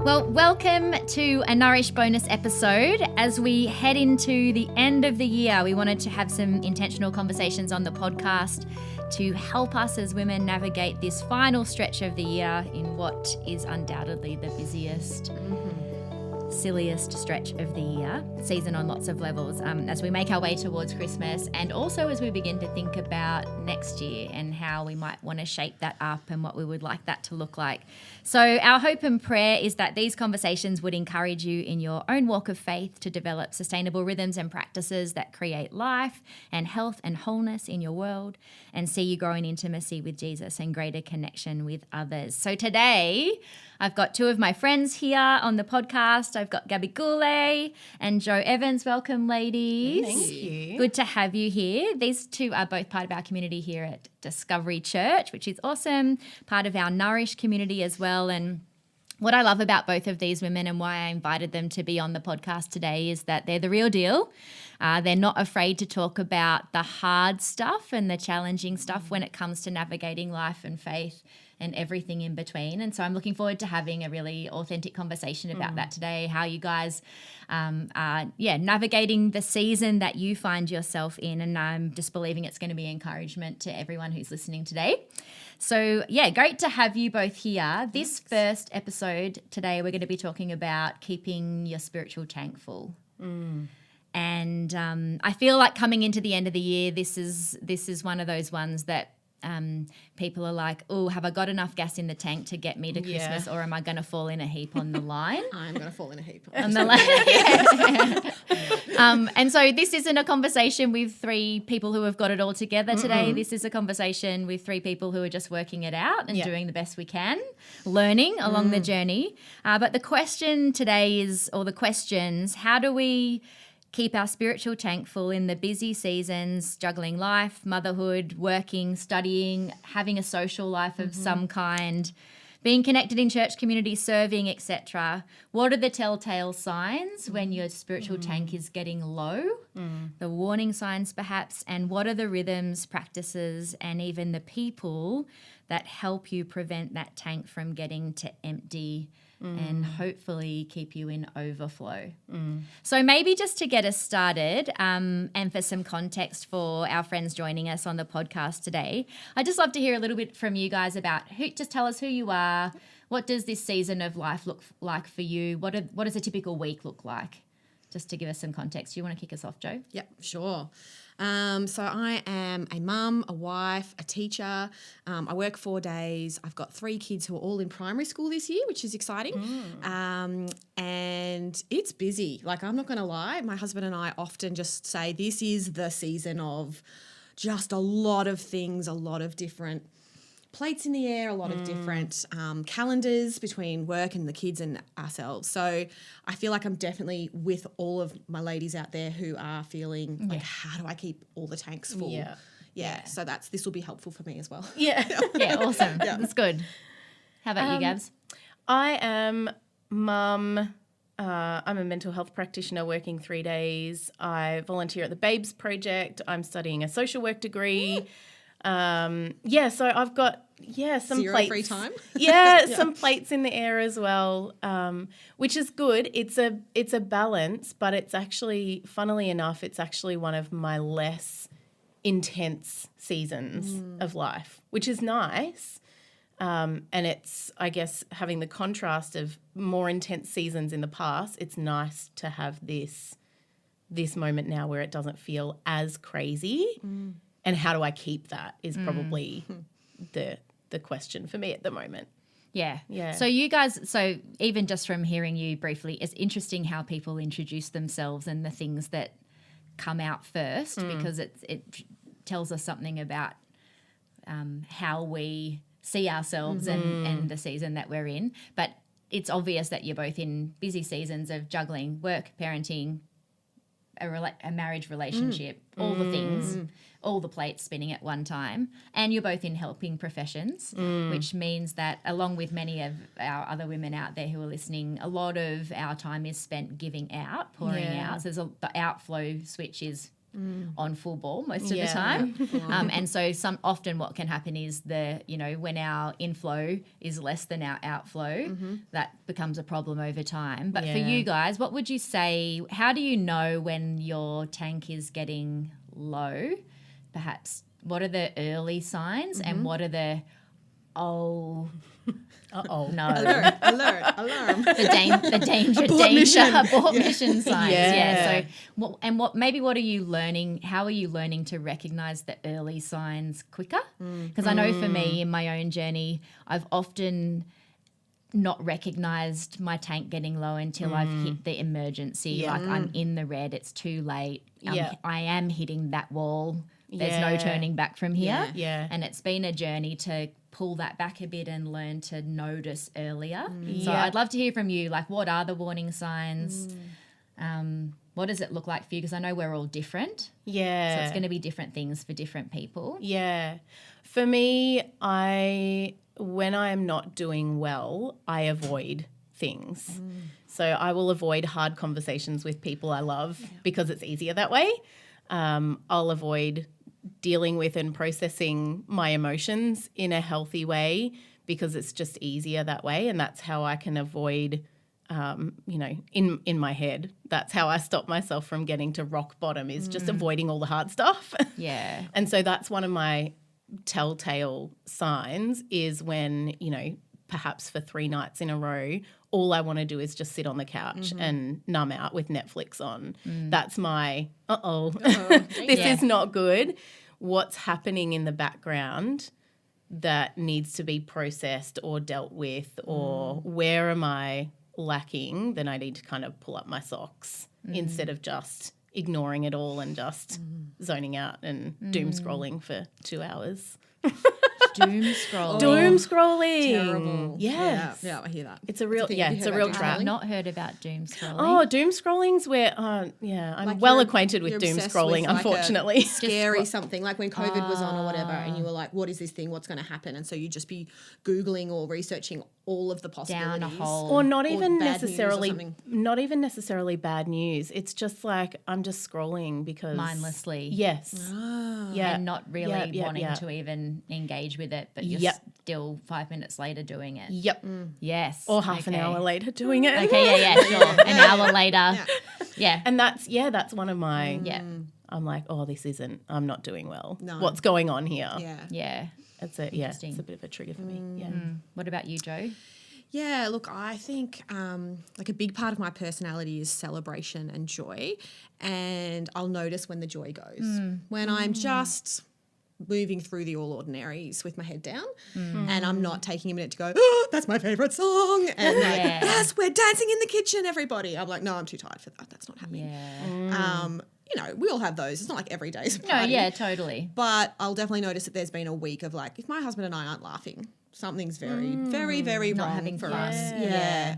Well, welcome to a Nourish bonus episode. As we head into the end of the year, we wanted to have some intentional conversations on the podcast to help us as women navigate this final stretch of the year in what is undoubtedly the busiest, silliest stretch of the year, season on lots of levels, as we make our way towards Christmas, and also as we begin to think about next year and how we might want to shape that up and what we would like that to look like. So our hope and prayer is that these conversations would encourage you in your own walk of faith to develop sustainable rhythms and practices that create life and health and wholeness in your world, and see you grow in intimacy with Jesus and greater connection with others. So today, I've got two of my friends here on the podcast. I've got Gabby Goulet and Jo Evans. Welcome, ladies. Thank you. Good to have you here. These two are both part of our community here at Discovery Church, which is awesome, part of our Nourish community as well. And what I love about both of these women and why I invited them to be on the podcast today is that they're the real deal. They're not afraid to talk about the hard stuff and the challenging stuff when it comes to navigating life and faith and everything in between. And so I'm looking forward to having a really authentic conversation about that today, how you guys are navigating the season that you find yourself in. And I'm just believing it's going to be encouragement to everyone who's listening today. So, great to have you both here. This first episode today, we're going to be talking about keeping your spiritual tank full. And I feel like coming into the end of the year, this is one of those ones that people are like, oh, have I got enough gas in the tank to get me to Christmas, or am I going to fall in a heap on the line? I'm going to fall in a heap. On the line. And so this isn't a conversation with three people who have got it all together today. This is a conversation with three people who are just working it out and doing the best we can, learning along the journey. But the question today is, or the questions, how do we keep our spiritual tank full in the busy seasons, juggling life, motherhood, working, studying, having a social life of some kind, being connected in church community, serving, etc. What are the telltale signs when your spiritual tank is getting low? The warning signs perhaps, and what are the rhythms, practices, and even the people that help you prevent that tank from getting to empty and hopefully keep you in overflow. So maybe just to get us started, and for some context for our friends joining us on the podcast today, I'd just love to hear a little bit from you guys about just tell us who you are. What does this season of life look like for you? What does a typical week look like? Just to give us some context. Do you want to kick us off, Jo? Yep, sure. So I am a mum, a wife, a teacher. I work 4 days. I've got 3 kids who are all in primary school this year, which is exciting. And it's busy. Like, I'm not going to lie. My husband and I often just say this is the season of just a lot of things, a lot of different plates in the air, a lot of different calendars between work and the kids and ourselves. So I feel like I'm definitely with all of my ladies out there who are feeling like, how do I keep all the tanks full? Yeah. So this will be helpful for me as well. Yeah, awesome. That's good. How about you, Gabs? I am mum. I'm a mental health practitioner working 3 days. I volunteer at the Babes Project. I'm studying a social work degree. So I've got some Zero plates. free time. Some plates in the air as well, which is good. It's a balance, but it's actually, funnily enough, it's actually one of my less intense seasons of life, which is nice. And it's, I guess, having the contrast of more intense seasons in the past. It's nice to have this moment now where it doesn't feel as crazy. And how do I keep that is probably the question for me at the moment. Yeah. Yeah. So you guys, even just from hearing you briefly, it's interesting how people introduce themselves and the things that come out first, because it tells us something about how we see ourselves and the season that we're in. But it's obvious that you're both in busy seasons of juggling work, parenting, a marriage relationship, all the things, all the plates spinning at one time. And you're both in helping professions, which means that along with many of our other women out there who are listening, a lot of our time is spent giving out, pouring out. So the outflow switch is on full ball most of the Yeah. time. And so often what can happen is when our inflow is less than our outflow, that becomes a problem over time. But for Yeah. you guys, what would you say, how do you know when your tank is getting low? Perhaps what are the early signs and what are the no Alert, alarm. the danger abort mission signs. Yeah. So what are you learning? How are you learning to recognize the early signs quicker? Because I know for me in my own journey, I've often not recognized my tank getting low until I've hit the emergency. Yeah. Like I'm in the red, it's too late. Yeah. I am hitting that wall. There's no Yeah. turning back from here. Yeah. And it's been a journey to pull that back a bit and learn to notice earlier. So Yeah. I'd love to hear from you. Like, what are the warning signs? What does it look like for you? Because I know we're all different. Yeah. So it's going to be different things for different people. Yeah. For me, when I am not doing well, I avoid things. So I will avoid hard conversations with people I love because it's easier that way. I'll avoid dealing with and processing my emotions in a healthy way because it's just easier that way. And that's how I can avoid, in my head, that's how I stop myself from getting to rock bottom is just avoiding all the hard stuff. Yeah. And so that's one of my telltale signs is when, perhaps for 3 nights in a row, all I want to do is just sit on the couch and numb out with Netflix on. That's my, this is not good. What's happening in the background that needs to be processed or dealt with, or where am I lacking? Then I need to kind of pull up my socks instead of just ignoring it all and just zoning out and doom scrolling for 2 hours. Doom scrolling. Doom scrolling. Terrible. Yes. Yeah, I hear that. It's a real, thing. Have you it's heard a real about trap. I've not heard about doom scrolling. Oh, doom scrolling's where, I'm Like well you're- acquainted with you're doom obsessed scrolling, with, like, a unfortunately. Scary something, like when COVID was on or whatever, and you were like, what is this thing? What's going to happen? And so you'd just be Googling or researching all of the possibilities. Down a hole. Or not Or even bad news or necessarily, something. not even necessarily bad news. It's just like I'm just scrolling because Mindlessly. Yes. Yeah. And not really Yep, wanting yep. to even engage with it, but you're Yep. still 5 minutes later doing it. Yep. Yes. Or half an Okay. hour later doing it. Okay, yeah, sure. An hour later. Yeah. And that's one of my. Yeah. I'm like, I'm not doing well. No. What's going on here? Yeah. Yeah. It's a bit of a trigger for me. Yeah. What about you, Joe? Yeah, look, I think like a big part of my personality is celebration and joy, and I'll notice when the joy goes. When I'm just moving through the all ordinaries with my head down and I'm not taking a minute to go, oh, that's my favourite song. And like, yes, we're dancing in the kitchen, everybody. I'm like, no, I'm too tired for that. That's not happening. Yeah. We all have those. It's not like every day's a No, party. yeah, totally. But I'll definitely notice that there's been a week of like, if my husband and I aren't laughing, something's very, very, very Not wrong having for fun. us. Yeah.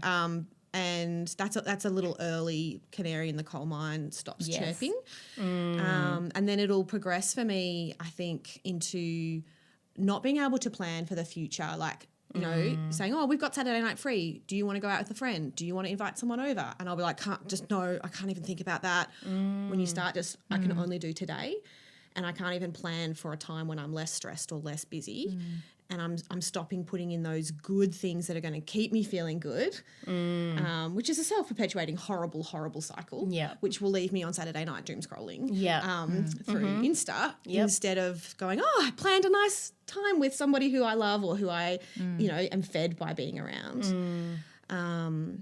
And that's a little early canary in the coal mine stops Yes. chirping. And then it'll progress for me, I think, into not being able to plan for the future. Like, saying, oh, we've got Saturday night free. Do you want to go out with a friend? Do you want to invite someone over? And I'll be like, I can't even think about that. When you start I can only do today. And I can't even plan for a time when I'm less stressed or less busy. And I'm stopping putting in those good things that are going to keep me feeling good, which is a self-perpetuating horrible, horrible cycle, which will leave me on Saturday night doom scrolling through Insta instead of going, oh, I planned a nice time with somebody who I love or who I, am fed by being around.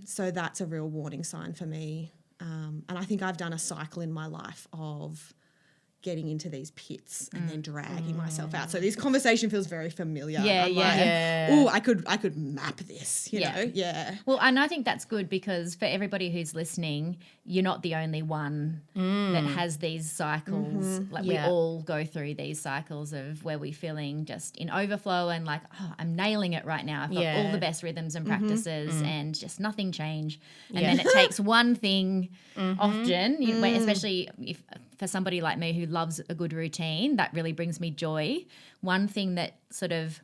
So that's a real warning sign for me. And I think I've done a cycle in my life of getting into these pits and then dragging myself out. So this conversation feels very familiar. Yeah, I'm yeah. like, oh, I could map this, you know? Yeah. Well, and I think that's good because for everybody who's listening, you're not the only one that has these cycles. Like we all go through these cycles of where we're feeling just in overflow and like, oh, I'm nailing it right now. I've got all the best rhythms and practices and just nothing change. And then it takes one thing often, especially if for somebody like me who loves a good routine, that really brings me joy. One thing that sort of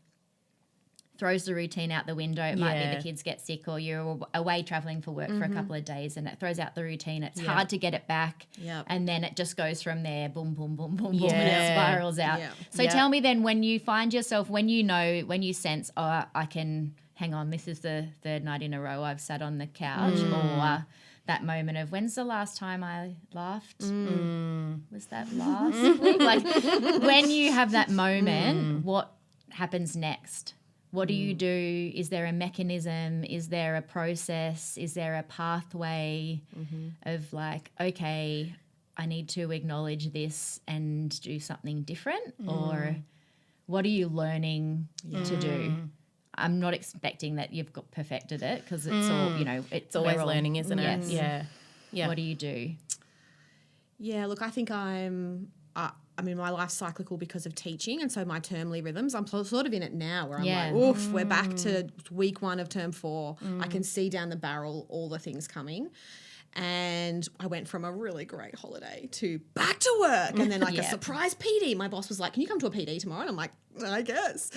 throws the routine out the window. It might be the kids get sick or you're away traveling for work for a couple of days and it throws out the routine. It's hard to get it back. Yep. And then it just goes from there, boom, boom, boom, boom, boom, and it spirals out. Yeah. So tell me then, when you find yourself, when you sense, oh, I can, hang on, this is the third night in a row I've sat on the couch, or that moment of, when's the last time I laughed? Was that last week? Like, when you have that moment, what happens next? What do you do? Is there a mechanism? Is there a process? Is there a pathway of like, okay, I need to acknowledge this and do something different? Or what are you learning to do? I'm not expecting that you've got perfected it, because it's all, it's always learning, isn't it? Yes. Yeah. What do you do? Yeah, look, I think my life's cyclical because of teaching, and so my termly rhythms, I'm sort of in it now where I'm like, oof, we're back to week 1 of term 4. I can see down the barrel all the things coming. And I went from a really great holiday to back to work, and then like a surprise PD. My boss was like, can you come to a PD tomorrow? And I'm like, I guess.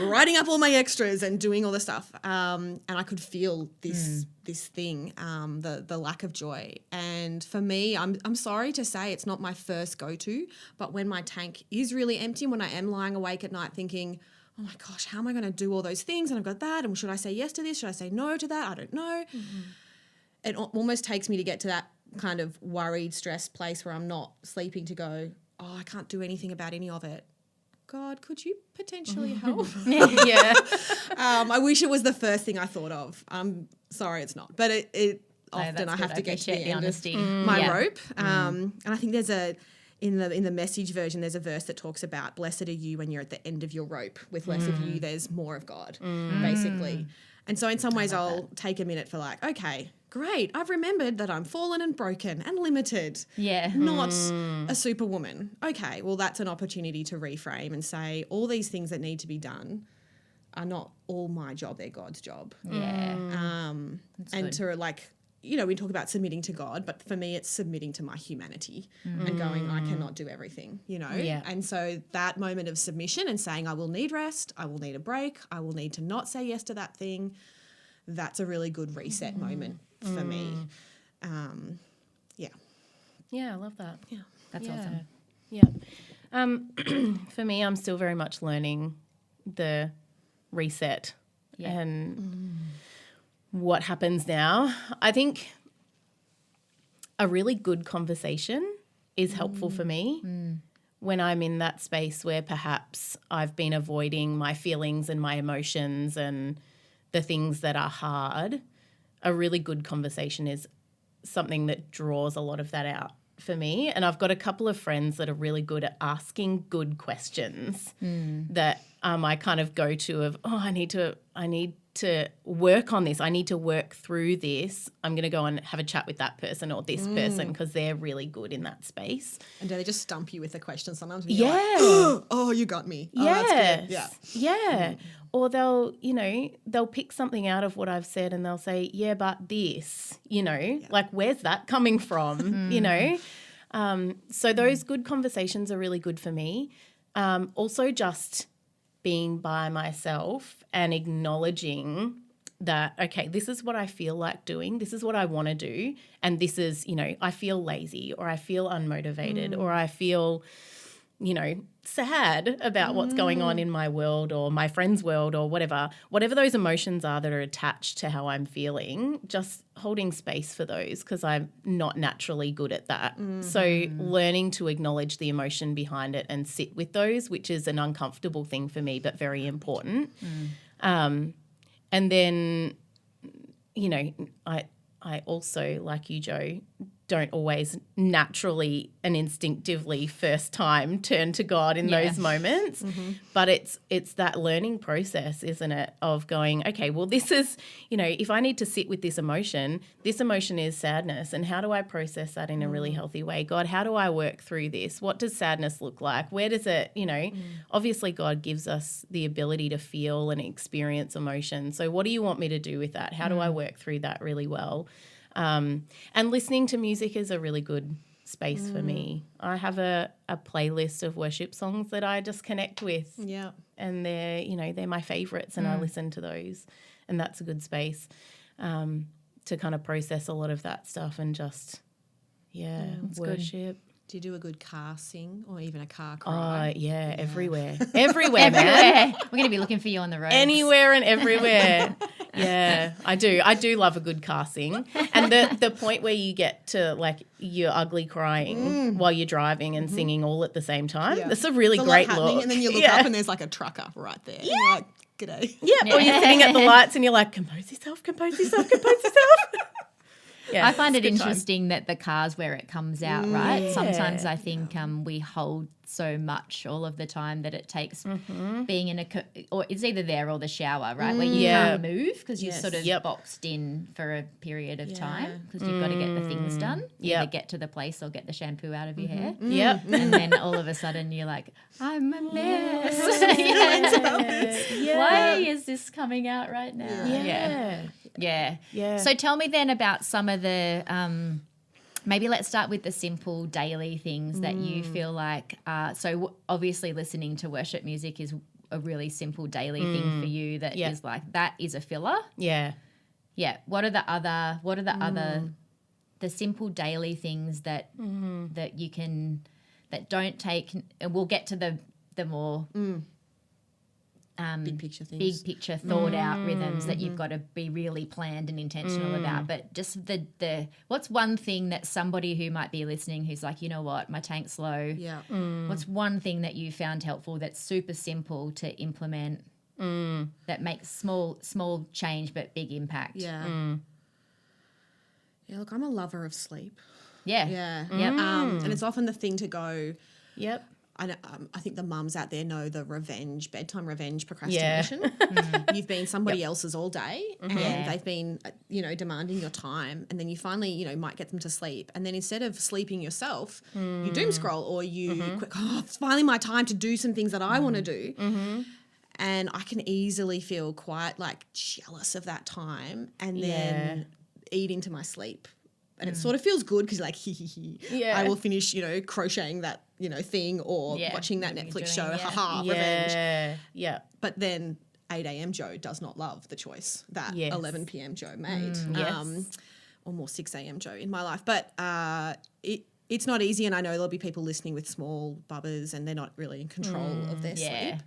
Writing up all my extras and doing all the stuff. And I could feel this thing, the lack of joy. And for me, I'm sorry to say it's not my first go-to, but when my tank is really empty, when I am lying awake at night thinking, oh my gosh, how am I going to do all those things? And I've got that. And should I say yes to this? Should I say no to that? I don't know. It almost takes me to get to that kind of worried, stressed place where I'm not sleeping to go, oh, I can't do anything about any of it. God, could you potentially help? I wish it was the first thing I thought of. I'm sorry it's not. But it often I have to get to the end honesty. of my rope. And I think there's in the message version, there's a verse that talks about blessed are you when you're at the end of your rope. With less of you, there's more of God, basically. And so in some ways I'll take a minute for like, okay, great, I've remembered that I'm fallen and broken and limited. Yeah. Not a superwoman. Okay, well, that's an opportunity to reframe and say all these things that need to be done are not all my job, they're God's job. Yeah. And good. to like, we talk about submitting to God, but for me it's submitting to my humanity and going, I cannot do everything, Yeah. And so that moment of submission and saying I will need rest, I will need a break, I will need to not say yes to that thing, that's a really good reset moment for me. Yeah, I love that. Yeah. That's awesome. Yeah. For me, I'm still very much learning the reset and what happens now. I think a really good conversation is helpful for me when I'm in that space where perhaps I've been avoiding my feelings and my emotions and the things that are hard. A really good conversation is something that draws a lot of that out for me. And I've got a couple of friends that are really good at asking good questions that I kind of go to of, I need to work on this. I need to work through this. I'm going to go and have a chat with that person or this person because they're really good in that space. And do they just stump you with a question sometimes? Yeah. Like, oh, you got me. Oh, that's good. Yeah. Or they'll pick something out of what I've said and they'll say, yeah, but this, like where's that coming from, So those good conversations are really good for me. Also just being by myself and acknowledging that, okay, this is what I feel like doing. This is what I want to do. And this is, I feel lazy or I feel unmotivated or I feel, sad about what's going on in my world or my friend's world or whatever those emotions are that are attached to how I'm feeling, just holding space for those because I'm not naturally good at that. So learning to acknowledge the emotion behind it and sit with those, which is an uncomfortable thing for me, but very important. And then, I also, like you, Jo, don't always naturally and instinctively first time turn to God in those moments. But it's that learning process, isn't it, of going, okay, well, this is, if I need to sit with this emotion is sadness, and how do I process that in a really healthy way? God, how do I work through this? What does sadness look like? Where does it, obviously God gives us the ability to feel and experience emotion. So what do you want me to do with that? How do I work through that really well? And listening to music is a really good space for me. I have a playlist of worship songs that I just connect with. Yeah. And they're my favorites, and I listen to those, and that's a good space to kind of process a lot of that stuff and just, worship. Do you do a good car sing or even a car cry? Everywhere. Everywhere, man. We're going to be looking for you on the road. Anywhere and everywhere. Yeah, I do. I do love a good car sing. And the point where you get to like you're ugly crying while you're driving and singing all at the same time. Yeah. That's a really It's a great lot happening, look. and then you look up and there's like a trucker right there. Yeah. And you're like, g'day. Yeah, or you're sitting at the lights and you're like, compose yourself, compose yourself, compose yourself. Yeah, I find it it's a good interesting that the car's where it comes out, right? Sometimes I think we hold so much all of the time that it takes being in or it's either there or the shower, right? Where you can't move because you're sort of boxed in for a period of time because you've got to get the things done. Either get to the place or get the shampoo out of your hair. Yep. And then all of a sudden you're like, I'm a mess. Why is this coming out right now? Yeah. So tell me then about some of the maybe let's start with the simple daily things that you feel like obviously listening to worship music is a really simple daily thing for you that is like that is a filler. Yeah. What are the other the simple daily things that that you can that don't take, and we'll get to the more Big picture things. big picture thought out rhythms that you've got to be really planned and intentional about. But just the what's one thing that somebody who might be listening who's like, you know what, my tank's low. Yeah. What's one thing that you found helpful that's super simple to implement that makes small change but big impact? Yeah. Yeah, look, I'm a lover of sleep. Yeah. Yeah. Yep. And it's often the thing to go, Yep. I think the mums out there know the bedtime revenge procrastination. Yeah. You've been somebody else's all day and they've been, demanding your time, and then you finally, might get them to sleep. And then instead of sleeping yourself, you doom scroll or you it's finally my time to do some things that I want to do. And I can easily feel quite like jealous of that time and then eat into my sleep. And it sort of feels good because like, I will finish, crocheting that, thing or watching that Netflix show, revenge. Yeah. But then 8 a.m. Joe does not love the choice that 11 p.m. Joe made. Or more 6 a.m. Joe in my life. But it's not easy, and I know there'll be people listening with small bubbers and they're not really in control of their sleep.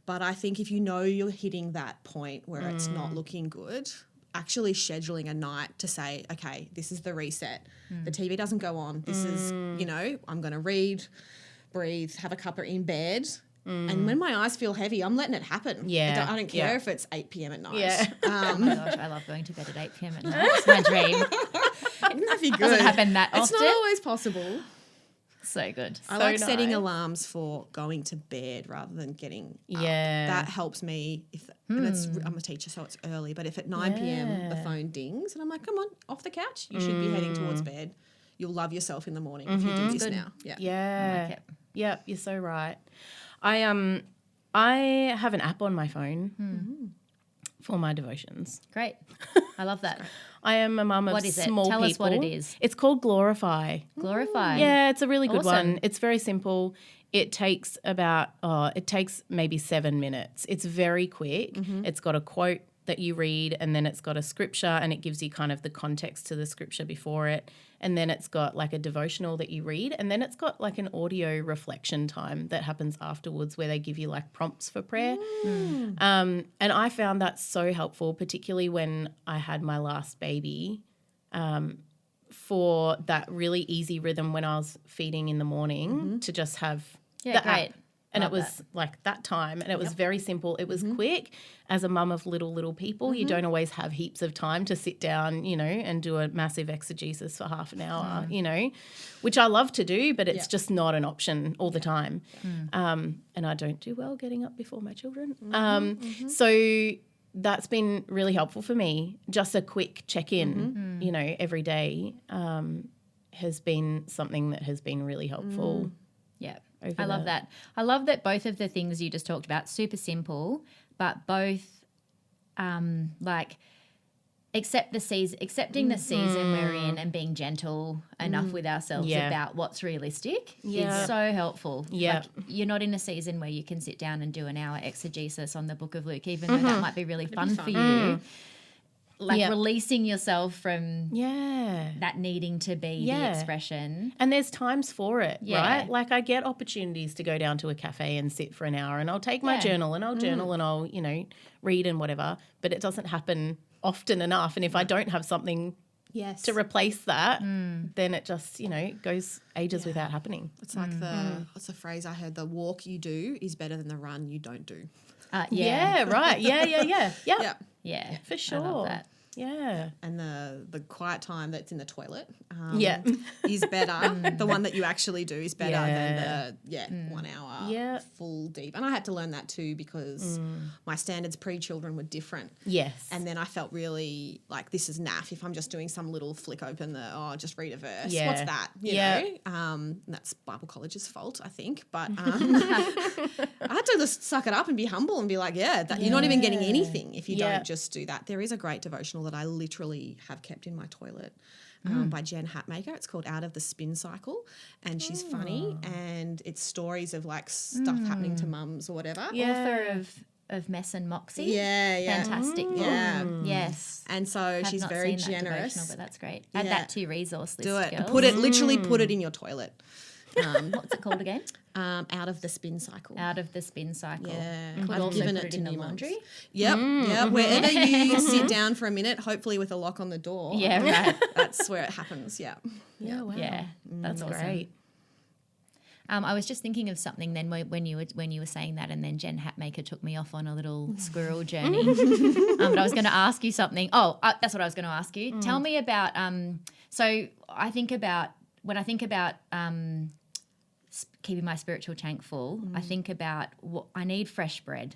But I think if you know you're hitting that point where it's not looking good, actually scheduling a night to say, okay, this is the reset. The TV doesn't go on. This is, I'm going to read, breathe, have a cuppa in bed. And when my eyes feel heavy, I'm letting it happen. Yeah. I don't care if it's 8 p.m. at night. Yeah. Oh my gosh, I love going to bed at 8 p.m. at night. It's my dream. Wouldn't that be good? Doesn't happen that It's often. not always possible. So good. I like setting alarms for going to bed rather than getting up. That helps me. And I'm a teacher, so it's early. But if at 9 p.m. the phone dings and I'm like, come on, off the couch. You should be heading towards bed. You'll love yourself in the morning if you do this now. Yeah. Yeah. I like it. Yep, you're so right. I have an app on my phone for my devotions. Great. I love that. I am a mum of What is it? small Tell people. us what it is. It's called Glorify. Glorify. Yeah, it's a really good Awesome. one. It's very simple. It takes maybe 7 minutes. It's very quick. It's got a quote that you read, and then it's got a scripture, and it gives you kind of the context to the scripture before it. And then it's got like a devotional that you read, and then it's got like an audio reflection time that happens afterwards where they give you like prompts for prayer. And I found that so helpful, particularly when I had my last baby, for that really easy rhythm when I was feeding in the morning to just have the great. app. And Love it was like that time, and it was very simple. It was quick. As a mum of little people, you don't always have heaps of time to sit down, and do a massive exegesis for half an hour, which I love to do, but it's just not an option all the time. And I don't do well getting up before my children. So that's been really helpful for me. Just a quick check-in, every day has been something that has been really helpful. Yeah. I love that. I love that both of the things you just talked about, super simple, but both like accepting the season we're in and being gentle enough with ourselves about what's realistic is so helpful. Yeah. Like, you're not in a season where you can sit down and do an hour exegesis on the Book of Luke, even though that might be really fun for you. Like releasing yourself from that needing to be the expression. And there's times for it, right? Like I get opportunities to go down to a cafe and sit for an hour and I'll take my journal and I'll journal and I'll, you know, read and whatever, but it doesn't happen often enough. And if I don't have something to replace that, then it just, you know, goes ages without happening. It's like what's the phrase I heard? The walk you do is better than the run you don't do. Yeah, right. Yeah. Yeah, for sure. I love that. Yeah. And the quiet time that's in the toilet is better. The one that you actually do is better than the 1 hour full deep. And I had to learn that too because my standards pre-children were different. Yes. And then I felt really like this is naff if I'm just doing some little flick open just read a verse. Yeah. What's that? You know? That's Bible College's fault, I think. But I had to just suck it up and be humble and be like, you're not even getting anything if you don't just do that. There is a great devotional that I literally have kept in my toilet by Jen Hatmaker. It's called Out of the Spin Cycle, and she's funny, and it's stories of like stuff happening to mums or whatever. Author of Mess and Moxie. Fantastic book. Yes. And so Have she's not very seen that generous. devotional, but that's great. Add that to your resource list. Do it. Girls. Literally put it in your toilet. What's it called again? Out of the Spin Cycle. Out of the Spin Cycle. Yeah. Could I've also given put it it to in the new laundry. mums. Yep. Wherever you sit down for a minute, hopefully with a lock on the door. Yeah, right. That's where it happens. Yeah. Wow. Yeah, that's awesome. Great. I was just thinking of something then when you were saying that, and then Jen Hatmaker took me off on a little squirrel journey. But I was going to ask you something. That's what I was going to ask you. Tell me about. So I think about when I think about keeping my spiritual tank full. I think about what I need fresh bread.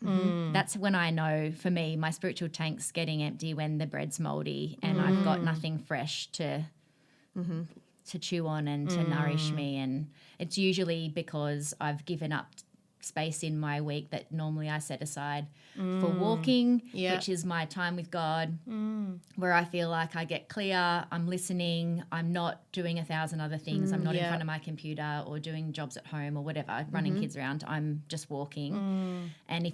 That's when I know, for me, my spiritual tank's getting empty when the bread's mouldy and I've got nothing fresh to chew on and to nourish me. And it's usually because I've given up space in my week that normally I set aside for walking, which is my time with God, where I feel like I get clear, I'm listening, I'm not doing 1,000 other things, I'm not in front of my computer or doing jobs at home or whatever, running kids around, I'm just walking. And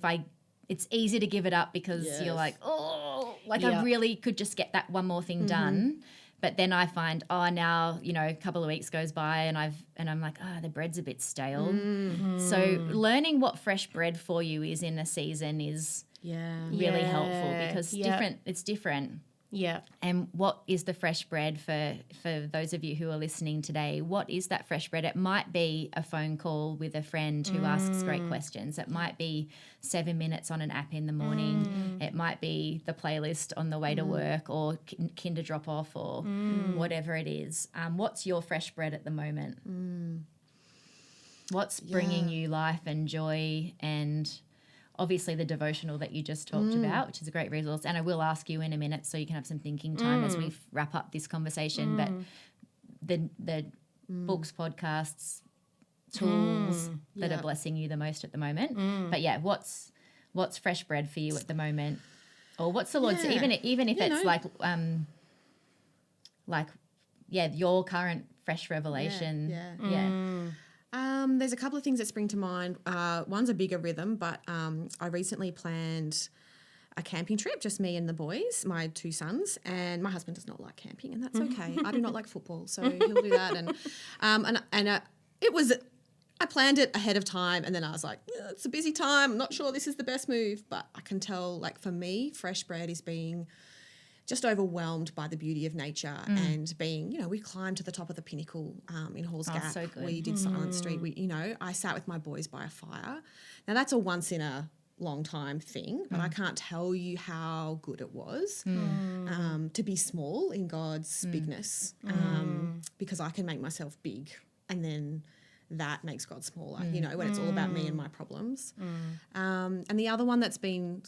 it's easy to give it up because you're like, I really could just get that one more thing done. But then I find, now, you know, a couple of weeks goes by and I'm like, the bread's a bit stale. So learning what fresh bread for you is in a season is really helpful because it's different. Yeah. And what is the fresh bread for those of you who are listening today? What is that fresh bread? It might be a phone call with a friend who asks great questions. It might be 7 minutes on an app in the morning. It might be the playlist on the way to work or kinder drop off or whatever it is. What's your fresh bread at the moment? What's bringing you life and joy and obviously the devotional that you just talked about, which is a great resource. And I will ask you in a minute so you can have some thinking time as we wrap up this conversation. But the books, podcasts, tools that are blessing you the most at the moment. But what's fresh bread for you at the moment? Or what's the Lord's, even if it's your current fresh revelation. There's a couple of things that spring to mind. One's a bigger rhythm, but I recently planned a camping trip, just me and the boys, my 2 sons, and my husband does not like camping, and that's okay. I do not like football, so he'll do that. And it was, I planned it ahead of time, and then I was like, it's a busy time. I'm not sure this is the best move, but I can tell, like for me, fresh bread is being just overwhelmed by the beauty of nature and being, we climbed to the top of the pinnacle in Halls Gap. So good. We did Silent Street. I sat with my boys by a fire. Now that's a once in a long time thing, but I can't tell you how good it was to be small in God's bigness because I can make myself big and then that makes God smaller, when it's all about me and my problems. And the other one that's been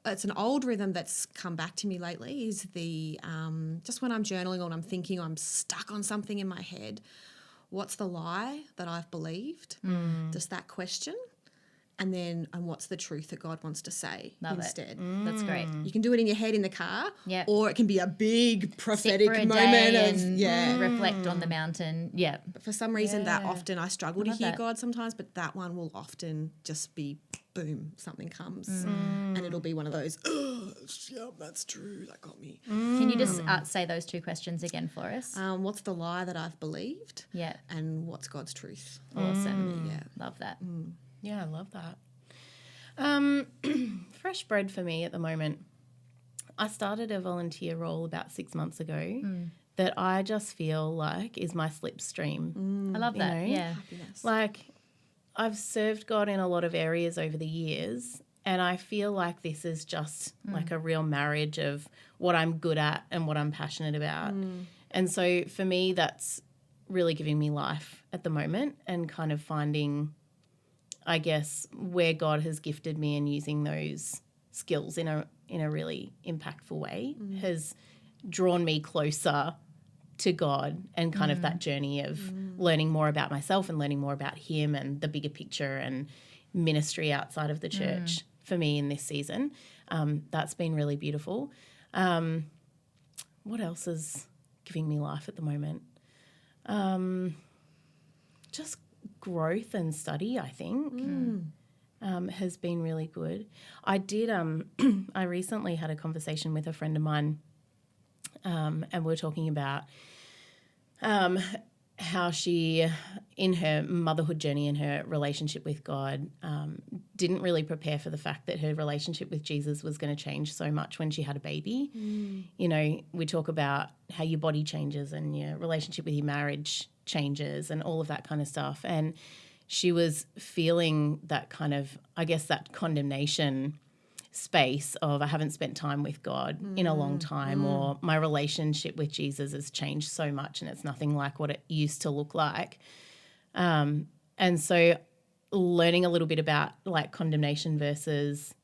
it's an old rhythm that's come back to me lately is the, just when I'm journaling or I'm thinking I'm stuck on something in my head, what's the lie that I've believed? Just that question. and what's the truth that God wants to say Love instead. That's great. You can do it in your head in the car, Yep. or it can be a big prophetic Sit for a moment day of and reflect on the mountain. Yeah. But for some reason, that often I struggle to love hear that. God sometimes, but that one will often just be boom, something comes, and it'll be one of those. Oh, yeah, that's true. That got me. Can you just say those two questions again for us? What's the lie that I've believed? Yeah. And what's God's truth? Awesome. Yeah. Love that. Yeah, I love that. Fresh bread for me at the moment. I started a volunteer role about 6 months ago that I just feel like is my slipstream. I love that. know? Yeah. Happiness. Like, I've served God in a lot of areas over the years, and I feel like this is just like a real marriage of what I'm good at and what I'm passionate about. And so for me, that's really giving me life at the moment, and kind of finding, I guess, where God has gifted me and using those skills in a really impactful way has drawn me closer to God, and kind of that journey of learning more about myself and learning more about Him and the bigger picture and ministry outside of the church for me in this season. That's been really beautiful. What else is giving me life at the moment? Just growth and study, I think, has been really good. I did. I recently had a conversation with a friend of mine, and we were talking about how she, in her motherhood journey and her relationship with God, didn't really prepare for the fact that her relationship with Jesus was going to change so much when she had a baby. You know, we talk about how your body changes and your relationship with your marriage changes and all of that kind of stuff. And she was feeling that kind of, I guess, that condemnation space of, I haven't spent time with God in a long time, or my relationship with Jesus has changed so much and it's nothing like what it used to look like. And so learning a little bit about like condemnation versus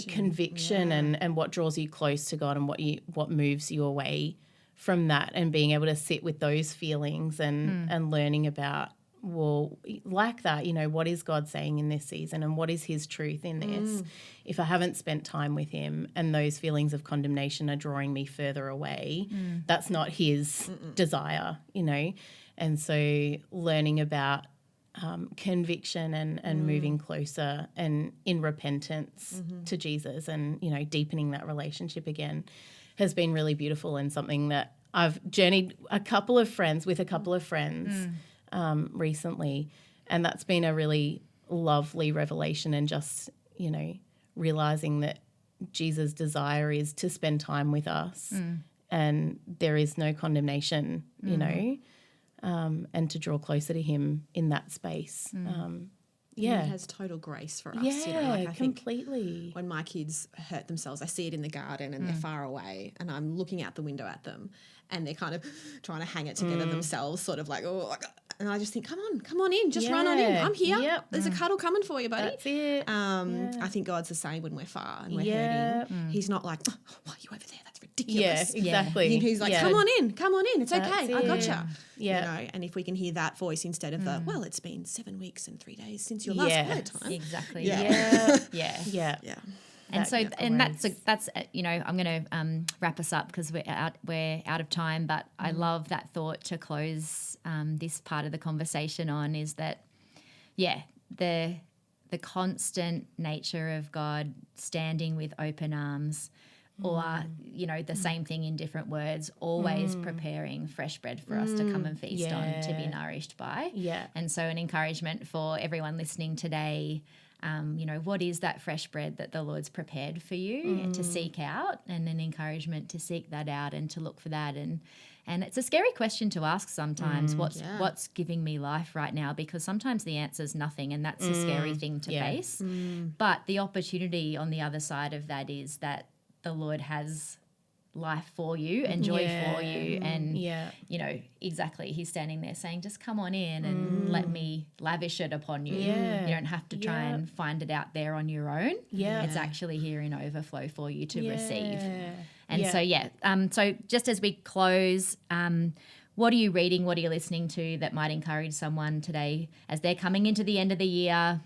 conviction and what draws you close to God and what moves you away from that, and being able to sit with those feelings and learning about, well, like that, you know, what is God saying in this season and what is His truth in this? If I haven't spent time with Him and those feelings of condemnation are drawing me further away, that's not His desire, you know. And so learning about conviction and moving closer and in repentance to Jesus, and, you know, deepening that relationship again has been really beautiful, and something that I've journeyed with a couple of friends recently, and that's been a really lovely revelation, and just, you know, realizing that Jesus' desire is to spend time with us, and there is no condemnation, you know, and to draw closer to Him in that space. He has total grace for us. Yeah, you know, like I completely. think when my kids hurt themselves, I see it in the garden and they're far away, and I'm looking out the window at them, and they're kind of trying to hang it together themselves, sort of like, oh, and I just think, come on in, just run on in. I'm here. Yep. There's a cuddle coming for you, buddy. That's it. I think God's the same when we're far and we're hurting. He's not like, oh, why are you over there? That's ridiculous. Yeah, exactly. He's like, come on in. It's okay. I gotcha. Yeah. You know, and if we can hear that voice instead of the, well, it's been 7 weeks and 3 days since your last quiet time. Exactly. Yeah. Yeah. Yeah. And so, and that's you know, I'm going to wrap us up because we're out of time. But I love that thought to close this part of the conversation on, is that, the constant nature of God standing with open arms, or, you know, the same thing in different words, always preparing fresh bread for us to come and feast on, to be nourished by. Yeah. And so an encouragement for everyone listening today, you know, what is that fresh bread that the Lord's prepared for you and to seek out, and an encouragement to seek that out and to look for that. And it's a scary question to ask sometimes, what's giving me life right now? Because sometimes the answer is nothing, and that's a scary thing to face. But the opportunity on the other side of that is that the Lord has life for you and joy for you, and you know, exactly, He's standing there saying, just come on in and let me lavish it upon you. You don't have to try and find it out there on your own. It's actually here in overflow for you to receive. And so just as we close, what are you reading, what are you listening to that might encourage someone today as they're coming into the end of the year?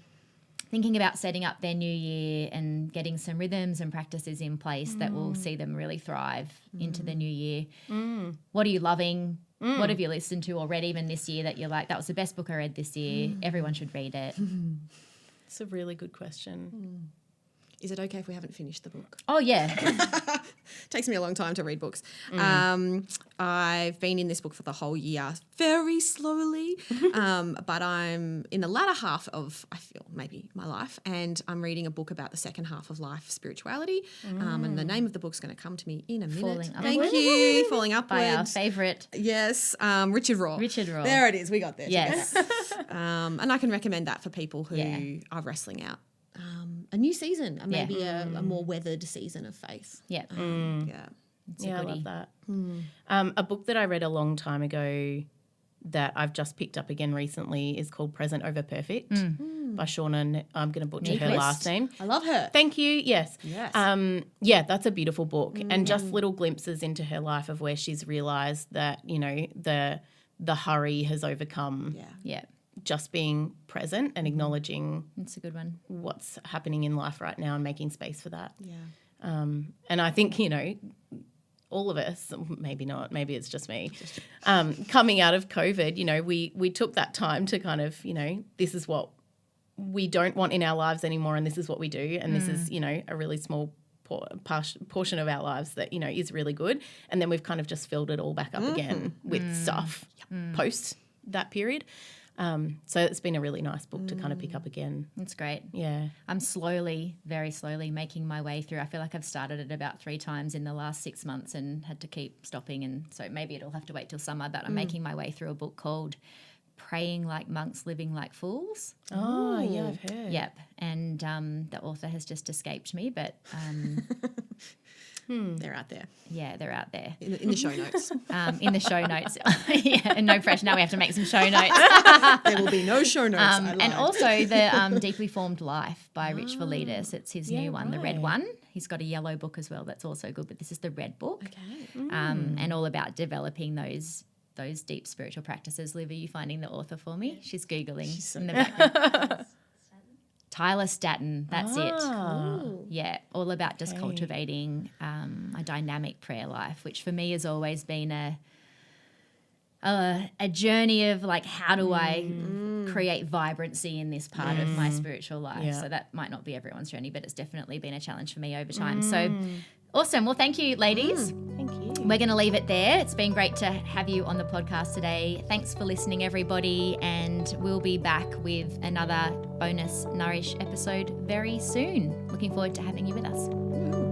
thinking about setting up their new year and getting some rhythms and practices in place that will see them really thrive into the new year. What are you loving? What have you listened to already even this year that you're like, that was the best book I read this year. Everyone should read it. It's a really good question. Is it okay if we haven't finished the book? Oh, yeah. Takes me a long time to read books. I've been in this book for the whole year, very slowly, but I'm in the latter half of, I feel, maybe my life, and I'm reading a book about the second half of life, spirituality, and the name of the book's going to come to me in a minute. Falling Thank Upwards. you. Falling Upwards. By our favourite. Yes, Richard Rohr. Richard Rohr. There it is. We got there. Yes. And I can recommend that for people who are wrestling out a new season, maybe a more weathered season of faith. Yeah. Yeah. It's a Yeah, I goodie. love that. A book that I read a long time ago that I've just picked up again recently is called Present Over Perfect by Shauna. I'm going to butcher her Nyquist. last name. I love her. Thank you. Yes. Yes. Yeah, that's a beautiful book, and just little glimpses into her life of where she's realised that, you know, the hurry has overcome Yeah. Yeah. just being present and acknowledging It's a good one. what's happening in life right now and making space for that. Yeah. And I think, you know, all of us, maybe not, maybe it's just me, coming out of COVID, you know, we took that time to kind of, you know, this is what we don't want in our lives anymore, and this is what we do, and this is, you know, a really small portion of our lives that, you know, is really good. And then we've kind of just filled it all back up again with stuff post that period. So it's been a really nice book to kind of pick up again. It's great. Yeah. I'm slowly, very slowly making my way through. I feel like I've started it about 3 times in the last 6 months and had to keep stopping. And so maybe it'll have to wait till summer, but I'm making my way through a book called Praying Like Monks, Living Like Fools. Oh, yeah, I've heard. Yep. And the author has just escaped me, but They're out there yeah, they're out there. in the show notes. In the show notes. Yeah, no pressure. Now we have to make some show notes. There will be no show notes. I lied. And also the Deeply Formed Life by Rich Validas. It's his new one, the red right. one. He's got a yellow book as well that's also good, but this is the red book. Okay. And all about developing those deep spiritual practices. Liv, are you finding the author for me? She's Googling in the background. Tyler Staton, that's it. Cool. Yeah, all about just cultivating a dynamic prayer life, which for me has always been a journey of like, how do I create vibrancy in this part of my spiritual life? Yeah. So that might not be everyone's journey, but it's definitely been a challenge for me over time. So awesome. Well, thank you, ladies. Thank you. We're going to leave it there. It's been great to have you on the podcast today. Thanks for listening, everybody. And we'll be back with another bonus Nourish episode very soon. Looking forward to having you with us.